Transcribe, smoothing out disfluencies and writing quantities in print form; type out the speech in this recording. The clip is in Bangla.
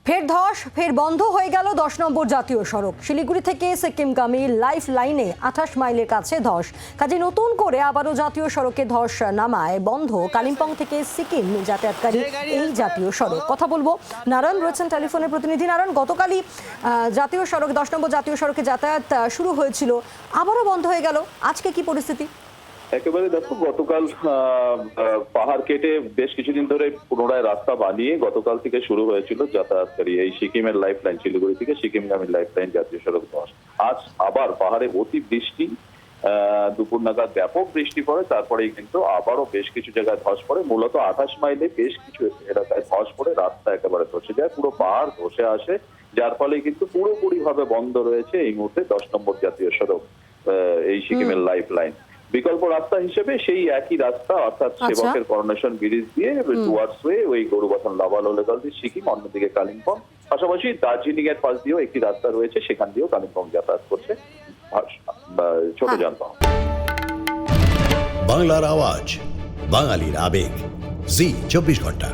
ফের ধস, ফের বন্ধ হয়ে গেল 10 নম্বর জাতীয় সড়ক। শিলিগুড়ি থেকে সিকিমগামী লাইফ লাইনে 28 মাইলের কাছে ধস। কাজে নতুন করে আবারও জাতীয় সড়কে ধস নামায় বন্ধ কালিম্পং থেকে সিকিম যাতায়াতকারী এই জাতীয় সড়ক। কথা বলবো, নারায়ণ রয়েছেন টেলিফোনের প্রতিনিধি। নারায়ণ, গতকালই জাতীয় সড়ক 10 নম্বর জাতীয় সড়কে যাতায়াত শুরু হয়েছিল, আবারও বন্ধ হয়ে গেল। আজকে কি পরিস্থিতি? একেবারে দেখো, গতকাল পাহাড় কেটে বেশ কিছুদিন ধরে পুনরায় রাস্তা বানিয়ে গতকাল থেকে শুরু হয়েছিল যাতায়াতকারী এই সিকিমের লাইফ লাইন, শিলিগুড়ি থেকে সিকিমগামী লাইফ লাইন জাতীয় সড়ক ধস। আজ আবার পাহাড়ে অতি বৃষ্টি, দুপুর নাগাদ ব্যাপক বৃষ্টি পড়ে, তারপরেই কিন্তু আবারও বেশ কিছু জায়গায় ধস পড়ে। মূলত 28 মাইলে বেশ কিছু এলাকায় ধস পড়ে, রাস্তা একেবারে ধসে যায়, পুরো পাহাড় ধসে আসে, যার ফলে কিন্তু পুরোপুরি ভাবে বন্ধ রয়েছে এই মুহূর্তে 10 নম্বর জাতীয় সড়ক, এই সিকিমের লাইফ লাইন। বিকল্প রাস্তা হিসেবে সেই একই রাস্তা, অর্থাৎ সেবকের করোনেশন ব্রিজ দিয়ে টুয়ার্ডস ওয়ে ওই গরুবাথন লাভা লোলেগাল দিয়ে সিকিম, অন্যদিকে কালিম্পং, পাশাপাশি দার্জিলিং এর পাশ দিয়েও একটি রাস্তা রয়েছে, সেখান দিয়েও কালিম্পং যাতায়াত করছে ছোট যানবাহন। বাংলার আওয়াজ, বাঙালির আবেগ, জি 24 ঘন্টা।